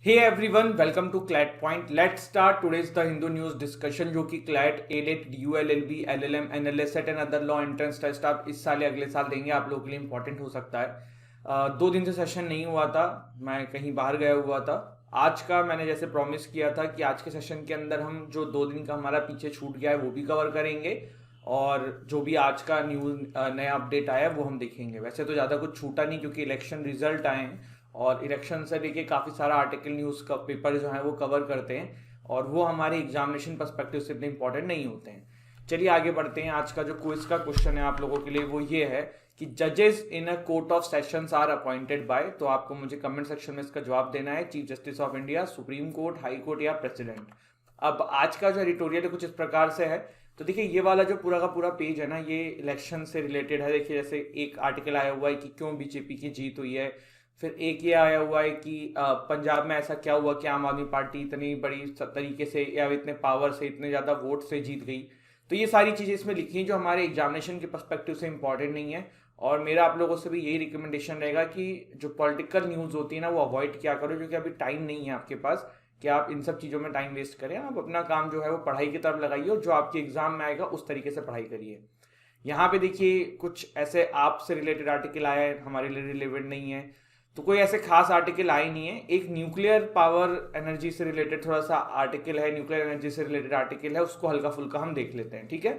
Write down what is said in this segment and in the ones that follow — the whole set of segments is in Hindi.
Hey everyone, welcome to CLAT point. Let's start today's the Hindu news discussion, जो कि CLAT, AILET, ULLB, LLM, NLS SET and other law entrance test आप इस साल या अगले साल देंगे। आप लोगों के लिए इंपॉर्टेंट हो सकता है। 2 दिन से सेशन नहीं हुआ था, मैं कहीं बाहर गया हुआ था। आज का मैंने जैसे प्रॉमिस किया था कि आज के सेशन के अंदर हम जो 2 दिन का हमारा पीछे छूट गया है वो भी कवर करेंगे, और जो भी आज का न्यूज नया अपडेट आया है वो हम देखेंगे। वैसे तो ज़्यादा कुछ छूटा नहीं क्योंकि इलेक्शन रिजल्ट आए हैं, और इलेक्शन से लेके काफ़ी सारा आर्टिकल न्यूज़ का पेपर जो है वो कवर करते हैं, और वो हमारे एग्जामिनेशन पर्सपेक्टिव से इतने इंपॉर्टेंट नहीं होते हैं। चलिए आगे बढ़ते हैं। आज का जो क्विज का क्वेश्चन है आप लोगों के लिए वो ये है कि जजेस in a court of sessions are appointed by. तो आपको मुझे कमेंट सेक्शन में इसका जवाब देना है। Chief justice of India, supreme court, high court या प्रेसिडेंट। अब आज का जो एडिटोरियल है कुछ इस प्रकार से है। तो देखिए, ये वाला जो पूरा का पूरा पेज है ना, ये इलेक्शन से रिलेटेड है। देखिए, जैसे एक आर्टिकल आया हुआ है कि क्यों बीजेपी की जीत हुई है। फिर एक ये आया हुआ है कि पंजाब में ऐसा क्या हुआ कि आम आदमी पार्टी इतनी बड़ी तरीके से या इतने पावर से, इतने ज़्यादा वोट से जीत गई। तो ये सारी चीज़ें इसमें लिखी हैं जो हमारे एग्जामिनेशन के पर्सपेक्टिव से इंपॉर्टेंट नहीं है। और मेरा आप लोगों से भी यही रिकमेंडेशन रहेगा कि जो पॉलिटिकल न्यूज़ होती है ना वो अवॉइड किया करो, क्योंकि अभी टाइम नहीं है आपके पास कि आप इन सब चीज़ों में टाइम वेस्ट करें। आप अपना काम जो है वो पढ़ाई की तरफ लगाइए, और जो आपके एग्जाम में आएगा उस तरीके से पढ़ाई करिए। यहाँ पे देखिए कुछ ऐसे आप से रिलेटेड आर्टिकल आया है, हमारे लिए रिलेवेंट नहीं है। तो कोई ऐसे खास आर्टिकल आए नहीं है। एक न्यूक्लियर पावर एनर्जी से रिलेटेड थोड़ा सा आर्टिकल है, न्यूक्लियर एनर्जी से रिलेटेड आर्टिकल है, उसको हल्का फुल्का हम देख लेते हैं, ठीक है।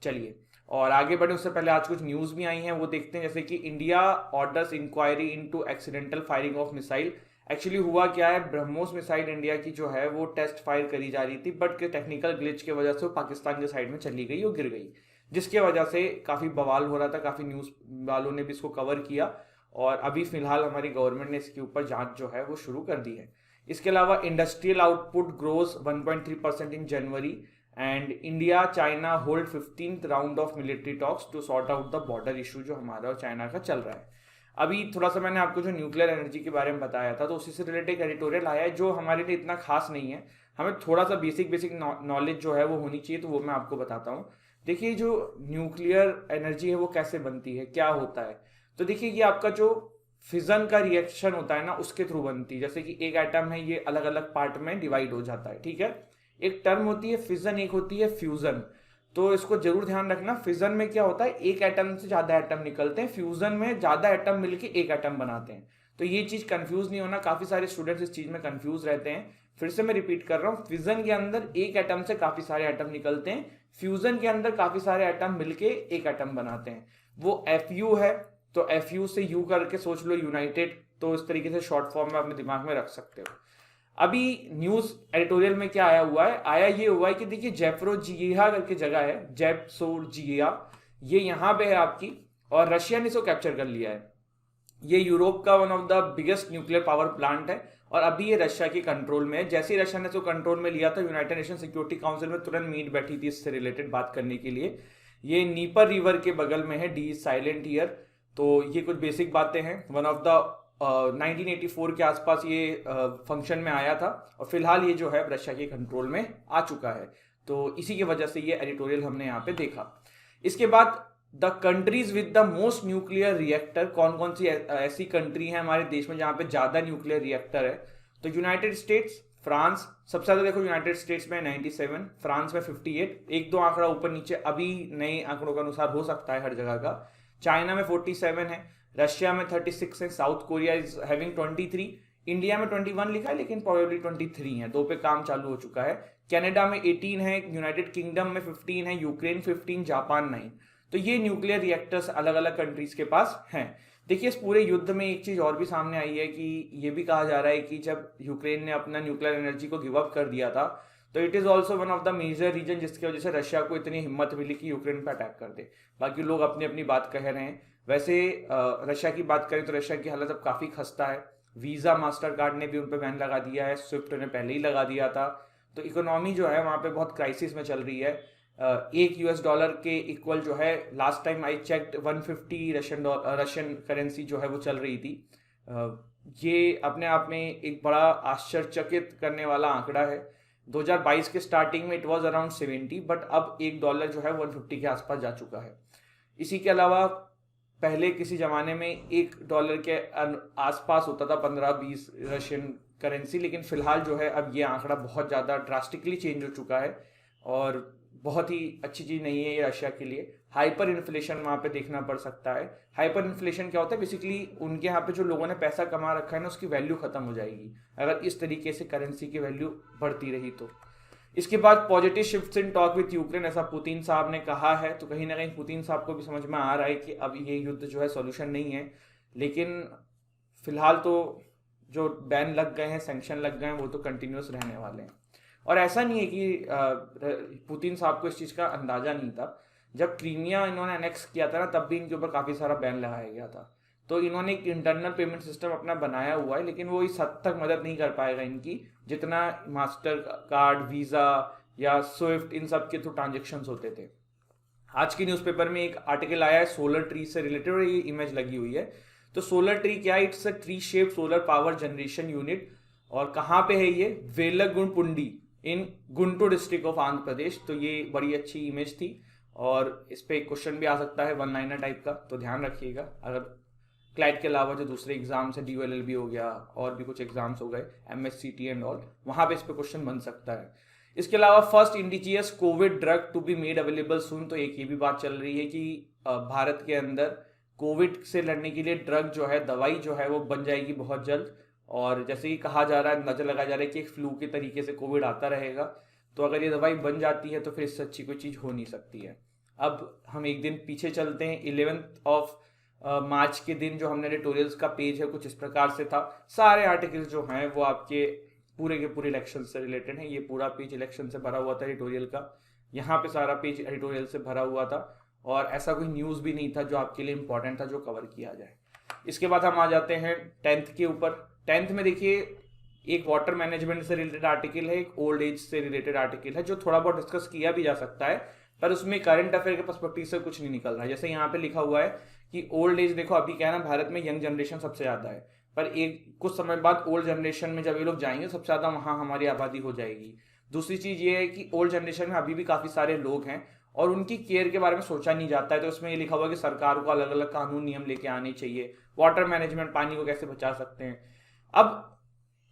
चलिए, और आगे बढ़े उससे पहले आज कुछ न्यूज़ भी आई हैं वो देखते हैं। जैसे कि India orders inquiry into accidental firing of missile. Actually हुआ क्या है, ब्रह्मोस मिसाइल इंडिया की जो है वो टेस्ट फायर करी जा रही थी, बट के टेक्निकल ग्लिच की वजह से वो पाकिस्तान के साइड में चली गई और गिर गई, जिसके वजह से काफ़ी बवाल हो रहा था। काफ़ी न्यूज़ वालों ने भी इसको कवर किया, और अभी फिलहाल हमारी गवर्नमेंट ने इसके ऊपर जांच जो है वो शुरू कर दी है। इसके अलावा industrial output grows 1.3% in January, and India China hold 15th round of military talks to sort out the border issue जो हमारा और चाइना का चल रहा है। अभी थोड़ा सा मैंने आपको जो न्यूक्लियर एनर्जी के बारे में बताया था, तो उसी से रिलेटेड एडिटोरियल आया है जो हमारे लिए इतना खास नहीं है। हमें थोड़ा सा बेसिक नॉलेज जो है वो होनी चाहिए, तो वो मैं आपको बताता हूँ। देखिए, जो न्यूक्लियर एनर्जी है वो कैसे बनती है, क्या होता है। तो देखिए, ये आपका जो फिजन का रिएक्शन होता है ना उसके थ्रू बनती है। जैसे कि एक एटम है, ये अलग अलग पार्ट में डिवाइड हो जाता है, ठीक है। एक टर्म होती है फिजन, एक होती है फ्यूजन। तो इसको जरूर ध्यान रखना। फिजन में क्या होता है, एक एटम से ज्यादा एटम निकलते हैं। फ्यूजन में ज्यादा एटम मिलके एक एटम बनाते हैं। तो ये चीज कंफ्यूज नहीं होना, काफी सारे स्टूडेंट्स इस चीज में कंफ्यूज रहते हैं। फिर से मैं रिपीट कर रहा हूँ, फिजन के अंदर एक एटम से काफी सारे एटम निकलते हैं। फ्यूजन के अंदर काफी सारे एटम मिलके एक एटम बनाते हैं। वो FU है, तो FU से यू करके सोच लो, यूनाइटेड। तो इस तरीके से शॉर्ट फॉर्म में अपने दिमाग में रख सकते हो। अभी न्यूज एडिटोरियल में क्या आया हुआ है, आया ये हुआ है कि देखिए, जेप्रोजिया करके जगह है, जेप्सोजिया, ये यहाँ पे है आपकी, और रशिया ने इसको कैप्चर कर लिया है। ये यूरोप का one of the biggest nuclear power plant है, और अभी ये रशिया के कंट्रोल में है। जैसे ही रशिया ने इसको कंट्रोल में लिया था, यूनाइटेड नेशन सिक्योरिटी काउंसिल में तुरंत मीट बैठी थी इससे रिलेटेड बात करने के लिए। ये नीपर रिवर के बगल में है, डी साइलेंट ईयर। तो ये कुछ बेसिक बातें हैं। वन ऑफ द 1984 के आसपास ये फंक्शन में आया था, और फिलहाल ये जो है रशिया के कंट्रोल में आ चुका है। तो इसी की वजह से ये एडिटोरियल हमने यहाँ पे देखा। इसके बाद the countries with the most nuclear reactor, कौन कौन सी ऐसी कंट्री है हमारे देश में जहाँ पे ज्यादा न्यूक्लियर रिएक्टर है। तो यूनाइटेड स्टेट्स, फ्रांस सबसे ज्यादा। देखो, यूनाइटेड स्टेट्स में 97, फ्रांस में 58, एक दो आंकड़ा ऊपर नीचे अभी नए आंकड़ों के अनुसार हो सकता है हर जगह का। चाइना में 47 है, रशिया में 36 है, south Korea is having 23, India में 21 लिखा है लेकिन प्रोबेबली 23 है, 2 पे काम चालू हो चुका है। कनाडा में 18 है, यूनाइटेड किंगडम में 15 है, यूक्रेन 15, जापान 9। तो ये न्यूक्लियर रिएक्टर्स अलग अलग कंट्रीज के पास हैं। देखिए, इस पूरे युद्ध में एक चीज और भी सामने आई है कि ये भी कहा जा रहा है कि जब यूक्रेन ने अपना न्यूक्लियर एनर्जी को गिव अप कर दिया था, तो it is also one of the major reason जिसकी वजह से रशिया को इतनी हिम्मत मिली कि यूक्रेन पर अटैक कर दे। बाकी लोग अपनी अपनी बात कह रहे हैं। वैसे रशिया की बात करें तो रशिया की हालत अब काफी खस्ता है। वीजा, मास्टर कार्ड ने भी उन पर बैन लगा दिया है, स्विफ्ट ने पहले ही लगा दिया था। तो इकोनॉमी जो है वहां पे बहुत क्राइसिस में चल रही है। एक US$ के इक्वल जो है, last time I checked 150 Russian currency जो है वो चल रही थी। ये अपने आप में एक बड़ा आश्चर्यचकित करने वाला आंकड़ा है। 2022 के स्टार्टिंग में इट वाज अराउंड 70, बट अब $1 जो है 150 के आसपास जा चुका है। इसी के अलावा पहले किसी जमाने में $1 के आसपास होता था 15-20 रशियन करेंसी, लेकिन फिलहाल जो है अब ये आंकड़ा बहुत ज़्यादा ड्रास्टिकली चेंज हो चुका है और बहुत ही अच्छी चीज़ नहीं है ये रशिया के लिए। हाइपर इन्फ्लेशन वहाँ पे देखना पड़ सकता है। हाइपर इन्फ्लेशन क्या होता है, बेसिकली उनके यहाँ पे जो लोगों ने पैसा कमा रखा है ना, उसकी वैल्यू खत्म हो जाएगी अगर इस तरीके से करेंसी की वैल्यू बढ़ती रही तो। इसके बाद positive shifts in talk with Ukraine, ऐसा पुतिन साहब ने कहा है, तो कहीं ना कहीं पुतिन साहब को भी समझ में आ रहा है कि अब ये युद्ध जो है सॉल्यूशन नहीं है। लेकिन फिलहाल तो जो बैन लग गए हैं, सैंक्शन लग गए हैं, वो तो कंटिन्यूस रहने वाले हैं। और ऐसा नहीं है कि पुतिन साहब को इस चीज़ का अंदाजा नहीं था। जब क्रीमिया इन्होंने अनेक्स किया था ना, तब भी इनके ऊपर काफ़ी सारा बैन लगाया गया था। तो इन्होंने एक इंटरनल पेमेंट सिस्टम अपना बनाया हुआ है, लेकिन वो इस हद तक मदद नहीं कर पाएगा इनकी जितना मास्टर कार्ड, वीज़ा या स्विफ्ट, इन सब के थ्रू ट्रांजेक्शन्स होते थे। आज की न्यूज़पेपर में एक आर्टिकल आया है सोलर ट्री से रिलेटेड और ये इमेज लगी हुई है। तो सोलर ट्री क्या है? It's a tree shape solar power generation unit. और कहाँ पे है ये? वेलगुंडपुंडी इन गुंटूर डिस्ट्रिक्ट ऑफ आंध्र प्रदेश। तो ये बड़ी अच्छी इमेज थी और इस पे क्वेश्चन भी आ सकता है वन लाइनर टाइप का, तो ध्यान रखिएगा। अगर क्लाइट के अलावा जो दूसरे एग्जाम्स है, DULLB हो गया और भी कुछ एग्जाम्स हो गए, MSCT एंड ऑल, वहां पे इस पे क्वेश्चन बन सकता है। इसके अलावा first indigenous covid drug to be made available soon, तो एक ये भी बात चल रही है कि भारत के अंदर कोविड से लड़ने के लिए ड्रग जो है, दवाई जो है, वो बन जाएगी बहुत जल्द। और जैसे कि कहा जा रहा है, अंदाजा लगाया जा रहा है कि एक फ्लू के तरीके से कोविड आता रहेगा। तो अगर ये दवाई बन जाती है तो फिर इससे अच्छी कोई चीज़ हो नहीं सकती है। अब हम एक दिन पीछे चलते हैं। 11 मार्च के दिन जो हमने एडिटोरियल्स का पेज है कुछ इस प्रकार से था। सारे आर्टिकल्स जो हैं वो आपके पूरे के पूरे इलेक्शन से रिलेटेड हैं। ये पूरा पेज इलेक्शन से भरा हुआ था एडिटोरियल का। यहाँ पे सारा पेज एडिटोरियल से भरा हुआ था और ऐसा कोई न्यूज़ भी नहीं था जो आपके लिए इंपॉर्टेंट था जो कवर किया जाए। इसके बाद हम आ जाते हैं 10th के ऊपर। 10th में देखिए, एक वाटर मैनेजमेंट से रिलेटेड आर्टिकल है, एक ओल्ड एज से रिलेटेड आर्टिकल है, जो थोड़ा बहुत डिस्कस किया भी जा सकता है, पर उसमें करंट अफेयर के पर्सपेक्टिव से कुछ नहीं निकल रहा है। जैसे यहाँ पे लिखा हुआ है कि ओल्ड एज, देखो अभी क्या है ना, भारत में यंग जनरेशन सबसे ज़्यादा है, पर एक कुछ समय बाद ओल्ड जनरेशन में जब ये लोग जाएंगे सबसे ज़्यादा वहाँ हमारी आबादी हो जाएगी। दूसरी चीज़ ये है कि ओल्ड जनरेशन में अभी भी काफ़ी सारे लोग हैं और उनकी केयर के बारे में सोचा नहीं जाता है। तो उसमें ये लिखा हुआ है कि सरकार को अलग अलग कानून नियम लेके आने चाहिए, वाटर मैनेजमेंट, पानी को कैसे बचा सकते हैं। अब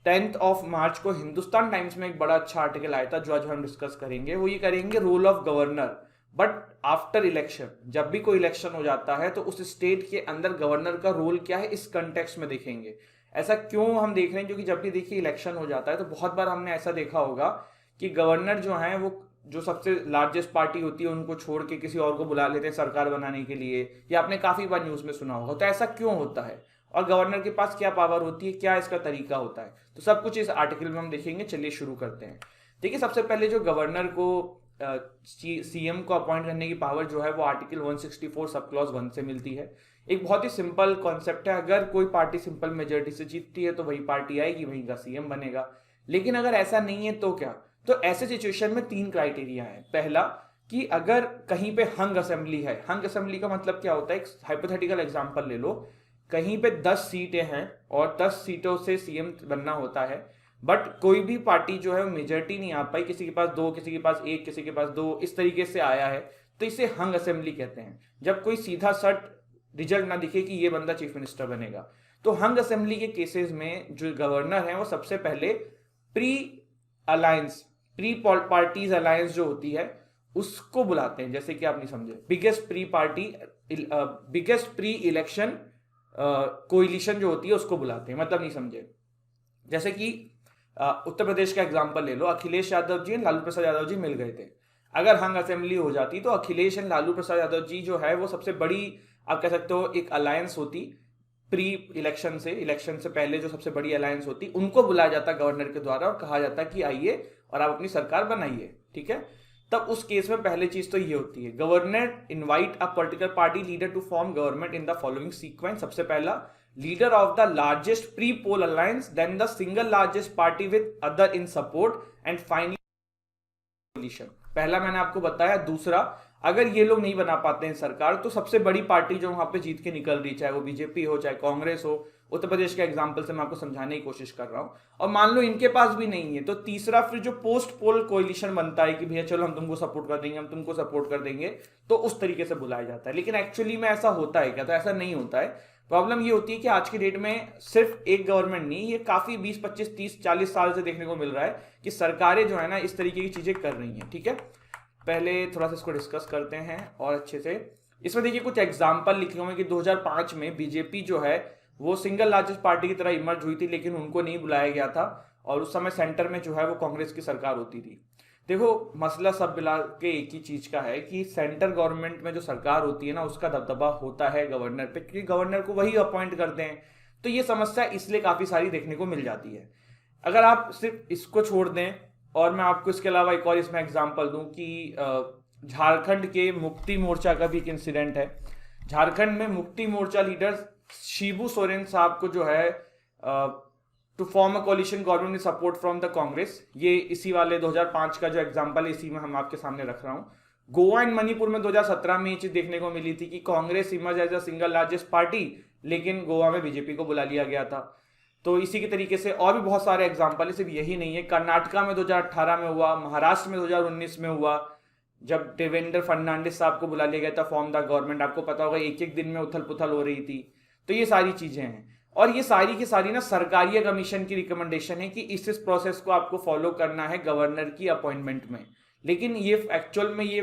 10 मार्च को हिंदुस्तान टाइम्स में एक बड़ा अच्छा आर्टिकल आया था जो आज हम डिस्कस करेंगे। वो ये करेंगे role of governor but after election. जब भी कोई इलेक्शन हो जाता है तो उस स्टेट के अंदर गवर्नर का रोल क्या है, इस कंटेक्स्ट में देखेंगे। ऐसा क्यों हम देख रहे हैं? क्योंकि जब भी देखिए इलेक्शन हो जाता है तो बहुत बार हमने ऐसा देखा होगा कि गवर्नर जो है वो जो सबसे लार्जेस्ट पार्टी होती है उनको छोड़ के किसी और को बुला लेते हैं सरकार बनाने के लिए, या आपने काफी बार न्यूज में सुना होगा। तो ऐसा क्यों होता है और गवर्नर के पास क्या पावर होती है, क्या इसका तरीका होता है, तो सब कुछ इस आर्टिकल में हम देखेंगे। चलिए शुरू करते हैं। देखिए, सबसे पहले जो गवर्नर को CM को अपॉइंट करने की पावर जो है वो आर्टिकल 164 सब क्लॉज 1 से मिलती है। एक बहुत ही सिंपल कॉन्सेप्ट है, अगर कोई पार्टी सिंपल मेजोरिटी से जीतती है तो वही पार्टी आएगी, वहीं का CM बनेगा। लेकिन अगर ऐसा नहीं है तो क्या? तो ऐसे सिचुएशन में 3 क्राइटेरिया है। पहला कि अगर कहीं पे हंग असेंबली है। हंग असेंबली का मतलब क्या होता है? एक हाइपोथेटिकल एग्जांपल ले लो, कहीं पे 10 सीटें हैं और 10 सीटों से CM बनना होता है, बट कोई भी पार्टी जो है मेजोरिटी नहीं आ पाई, किसी के पास 2, किसी के पास 1, किसी के पास 2, इस तरीके से आया है, तो इसे हंग असेंबली कहते हैं। जब कोई सीधा सट रिजल्ट ना दिखे कि ये बंदा चीफ मिनिस्टर बनेगा। तो हंग असेंबली के केसेस में जो गवर्नर है वो सबसे पहले प्री पार्टीज अलायंस जो होती है उसको बुलाते हैं। जैसे कि आप नहीं समझे, बिगेस्ट प्री इलेक्शन कोलिशन जो होती है उसको बुलाते हैं, मतलब नहीं समझे। जैसे कि उत्तर प्रदेश का एग्जांपल ले लो, अखिलेश यादव जी और लालू प्रसाद यादव जी मिल गए थे। अगर हंग असेंबली हो जाती तो अखिलेश एंड लालू प्रसाद यादव जी जो है वो सबसे बड़ी, आप कह सकते हो, एक अलायंस होती प्री इलेक्शन से पहले जो सबसे बड़ी अलायंस होती, उनको बुलाया जाता गवर्नर के द्वारा और कहा जाता कि आइए और आप अपनी सरकार बनाइए। ठीक है, तब उस केस में पहले चीज तो ये होती है, governor invite a particular party leader to form government in the following sequence. सबसे पहला, leader of the largest pre poll alliance, then the single largest party with other in support, and finally coalition. पहला मैंने आपको बताया। दूसरा, अगर ये लोग नहीं बना पाते हैं सरकार तो सबसे बड़ी पार्टी जो वहां पे जीत के निकल रही, चाहे वो बीजेपी हो चाहे कांग्रेस हो, उत्तर प्रदेश के एग्जांपल से मैं आपको समझाने की कोशिश कर रहा हूं, और मान लो इनके पास भी नहीं है, तो तीसरा फिर जो पोस्ट पोल कोलिशन बनता है कि भैया चलो हम तुमको सपोर्ट कर देंगे, हम तुमको सपोर्ट कर देंगे, तो उस तरीके से बुलाया जाता है। लेकिन एक्चुअली में ऐसा होता है क्या? तो ऐसा नहीं होता है। प्रॉब्लम ये होती है कि आज की डेट में सिर्फ एक गवर्नमेंट नहीं, ये काफी 20, 25, 30, 40 साल से देखने को मिल रहा है कि सरकारें जो है ना इस तरीके की चीजें कर रही हैं। ठीक है, पहले थोड़ा सा इसको डिस्कस करते हैं और अच्छे से। इसमें देखिए कुछ एग्जाम्पल लिखे हुए हैं कि 2005 में बीजेपी जो है वो सिंगल लार्जेस्ट पार्टी की तरह इमर्ज हुई थी, लेकिन उनको नहीं बुलाया गया था और उस समय सेंटर में जो है वो कांग्रेस की सरकार होती थी। देखो मसला सब मिला के एक ही चीज का है कि सेंटर गवर्नमेंट में जो सरकार होती है ना उसका दबदबा होता है गवर्नर पे, क्योंकि गवर्नर को वही अपॉइंट करते हैं। तो ये समस्या इसलिए काफी सारी देखने को मिल जाती है। अगर आप सिर्फ इसको छोड़ दें और मैं आपको इसके अलावा एक और इसमें एग्जांपल दूं कि झारखंड के मुक्ति मोर्चा का भी एक इंसिडेंट है। झारखंड में मुक्ति मोर्चा लीडर शिबू सोरेन साहब को जो है to form a coalition government with support from the Congress, ये इसी वाले 2005 का जो एग्जांपल है इसी में हम आपके सामने रख रहा हूं। गोवा एंड मणिपुर में 2017 में ये चीज देखने को मिली थी कि Congress emerge as a single largest party, लेकिन गोवा में बीजेपी को बुला लिया गया था। तो इसी के तरीके से और भी बहुत सारे एग्जाम्पल है, सिर्फ यही नहीं है। कर्नाटका में 2018 में हुआ, महाराष्ट्र में 2019 में हुआ, जब देवेंद्र फडणवीस साहब को बुला लिया गया था फॉर्म द गवर्नमेंट। आपको पता होगा एक एक दिन में उथल पुथल हो रही थी। तो ये सारी चीजें हैं और ये सारी की सारी ना सरकारी कमीशन की रिकमेंडेशन है कि इस प्रोसेस को आपको फॉलो करना है गवर्नर की अपॉइंटमेंट में। लेकिन ये एक्चुअल में ये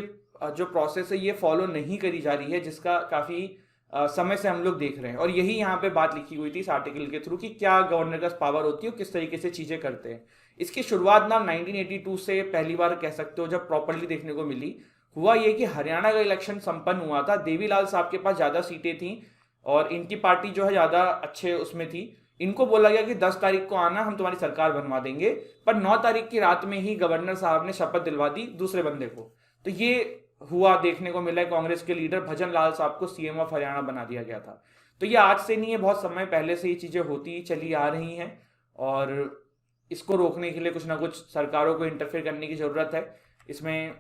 जो प्रोसेस है ये फॉलो नहीं करी जा रही है, जिसका काफी समय से हम लोग देख रहे हैं। और यही यहाँ पे बात लिखी हुई थी इस आर्टिकल के थ्रू कि क्या गवर्नर का पावर होती है और किस तरीके से चीजें करते हैं। इसकी शुरुआत ना 1982 से पहली बार कह सकते हो जब प्रॉपरली देखने को मिली। हुआ ये कि हरियाणा का इलेक्शन संपन्न हुआ था, देवीलाल साहब के पास ज्यादा सीटें थी और इनकी पार्टी जो है ज्यादा अच्छे उसमें थी। इनको बोला गया कि 10 तारीख को आना, हम तुम्हारी सरकार बनवा देंगे। पर 9 तारीख की रात में ही गवर्नर साहब ने शपथ दिलवा दी दूसरे बंदे को। तो ये हुआ देखने को मिला है, कांग्रेस के लीडर भजन लाल साहब को सीएम ऑफ हरियाणा बना दिया गया था। तो ये आज से नहीं है, बहुत समय पहले से ये चीजें होती चली आ रही हैं और इसको रोकने के लिए कुछ ना कुछ सरकारों को इंटरफेयर करने की जरूरत है। इसमें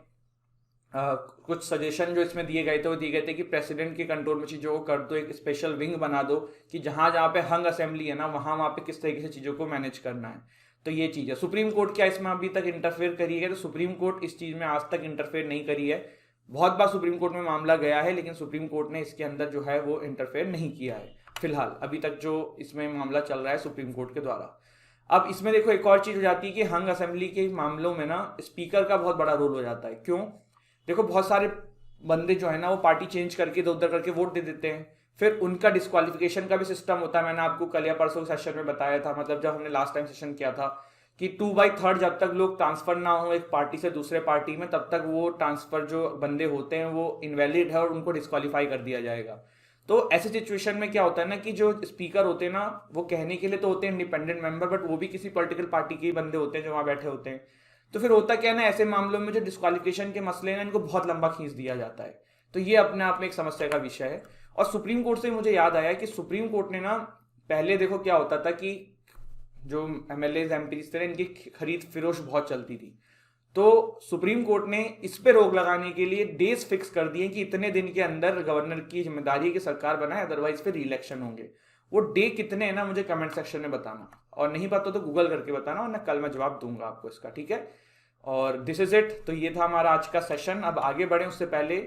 कुछ सजेशन जो इसमें दिए गए थे वो दिए गए थे कि प्रेसिडेंट के कंट्रोल में चीजों को कर दो, एक स्पेशल विंग बना दो कि जहां जहां पे हंग असेंबली है ना वहां पे किस तरीके से चीजों को मैनेज करना है। तो ये चीज है। सुप्रीम कोर्ट क्या इसमें अभी तक इंटरफेयर करी है? तो सुप्रीम कोर्ट इस चीज में आज तक इंटरफेयर नहीं करी है। बहुत बार सुप्रीम कोर्ट में मामला गया है, लेकिन सुप्रीम कोर्ट ने इसके अंदर जो है वो इंटरफेयर नहीं किया है फिलहाल अभी तक जो इसमें मामला चल रहा है सुप्रीम कोर्ट के द्वारा। अब इसमें देखो एक और चीज हो जाती है कि हंग असेंबली के मामलों में ना स्पीकर का बहुत बड़ा रोल हो जाता है। क्यों? देखो बहुत सारे बंदे जो है ना वो पार्टी चेंज करके इधर उधर करके वोट दे देते हैं, फिर उनका डिस्क्वालिफिकेशन का भी सिस्टम होता है। मैंने आपको कल या परसों सेशन में बताया था, मतलब जब हमने लास्ट टाइम सेशन किया था कि 2/3 जब तक लोग ट्रांसफर ना हो एक पार्टी से दूसरे पार्टी में, तब तक वो ट्रांसफर जो बंदे होते हैं वो इनवैलिड है और उनको डिस्क्वालीफाई कर दिया जाएगा। तो ऐसे सिचुएशन में क्या होता है ना कि जो स्पीकर होते हैं ना वो कहने के लिए तो होते हैं इंडिपेंडेंट मेंबर, बट वो भी किसी पॉलिटिकल पार्टी के ही बंदे होते हैं जो वहां बैठे होते हैं। तो फिर होता क्या है ना, ऐसे मामलों में जो डिस्क्वालिफिकेशन के मसले हैं ना इनको बहुत लंबा खींच दिया जाता है। तो ये अपने आप में एक समस्या का विषय है। और सुप्रीम कोर्ट से मुझे याद आया कि सुप्रीम कोर्ट ने ना पहले देखो क्या होता था कि जो एमएलए एमपीज थे इनकी खरीद फिरोश बहुत चलती थी। तो सुप्रीम कोर्ट ने इस पे रोक लगाने के लिए डेज फिक्स कर दिए कि इतने दिन के अंदर गवर्नर की जिम्मेदारी की सरकार बनाए, अदरवाइज फिर रिइलेक्शन होंगे। वो डे कितने हैं ना मुझे कमेंट सेक्शन में बताना, और नहीं पता तो गूगल करके बताना, और कल मैं जवाब दूंगा आपको इसका। ठीक है, और दिस इज इट। तो ये था हमारा आज का सेशन। अब आगे बढ़े उससे पहले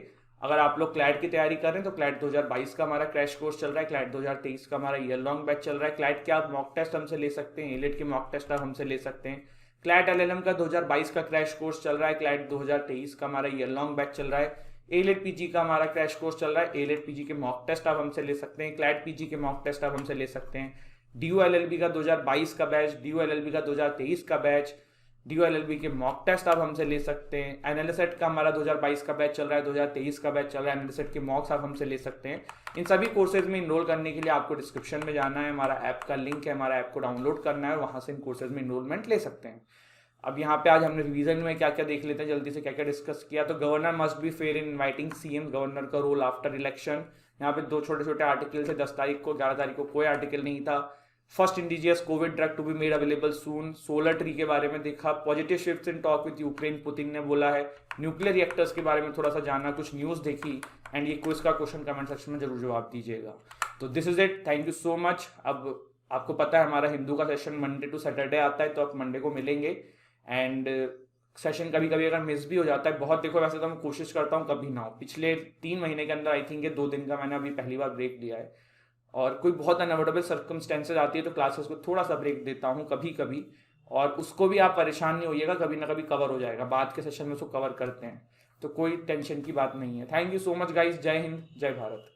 अगर आप लोग क्लैट की तैयारी कर रहे हैं तो क्लैट 2022 का हमारा क्रैश कोर्स चल रहा है, क्लैट 2023 का हमारा ईयर लॉन्ग बैच चल रहा है। क्लैट के आप मॉक टेस्ट हमसे ले सकते हैं, एलेट के मॉक टेस्ट आप हमसे ले सकते हैं। क्लैट एलएलएम का 2022 का क्रैश कोर्स चल रहा है, क्लैट 2023 का हमारा ईयर लॉन्ग बैच चल रहा है। एलेट पीजी का हमारा क्रैश कोर्स चल रहा है, एलेट पीजी के मॉक टेस्ट आप हमसे ले सकते हैं, क्लैट पीजी के मॉक टेस्ट आप हमसे ले सकते हैं। डीयू एलएलबी का 2022 का बैच, डीयू एलएलबी का 2023 का बैच, डीयू एलएलबी के मॉक टेस्ट आप हमसे ले सकते हैं। एनालिसेट का हमारा 2022 का बैच चल रहा है, 2023 का बैच चल रहा है, एनालिसेट के मॉक्स आप हमसे ले सकते हैं। इन सभी कोर्सेज में इनरोल करने के लिए आपको डिस्क्रिप्शन में जाना है, हमारा ऐप का लिंक है, हमारा ऐप को डाउनलोड करना है और वहां से इन कोर्सेज में इनरोलमेंट ले सकते हैं। अब यहाँ पे आज हमने रिवीजन में क्या क्या देख लेते हैं जल्दी से, क्या क्या डिस्कस किया। तो governor must be fair in inviting CM, governor का रोल आफ्टर इलेक्शन। यहाँ पे 2 छोटे छोटे आर्टिकल थे, 10 तारीख को, 11 तारीख को कोई आर्टिकल नहीं था। First indigenous covid drug to be made available soon, solar tree के बारे में देखा, positive shifts in talk with Ukraine, Putin ने बोला है, न्यूक्लियर रिएक्टर्स के बारे में थोड़ा सा जाना, कुछ न्यूज देखी, एंड ये क्विज का क्वेश्चन कमेंट सेक्शन में जरूर जवाब दीजिएगा। तो this is it, thank you so much. अब आपको पता है हमारा हिंदू का सेशन मंडे टू सैटरडे आता है, तो आप मंडे को मिलेंगे। एंड सेशन कभी कभी अगर मिस भी हो जाता है बहुत, देखो वैसे तो मैं कोशिश करता हूँ कभी ना हो। पिछले 3 महीने के अंदर आई थिंक 2 दिन का मैंने अभी पहली बार ब्रेक लिया है, और कोई बहुत अनअवॉइडेबल सर्कमस्टेंसेज आती है तो क्लासेस को थोड़ा सा ब्रेक देता हूँ कभी कभी, और उसको भी आप परेशान नहीं होइएगा, कभी ना कभी कवर हो जाएगा, बाद के सेशन में उसको कवर करते हैं, तो कोई टेंशन की बात नहीं है। Thank you so much guys, जय हिंद, जय भारत।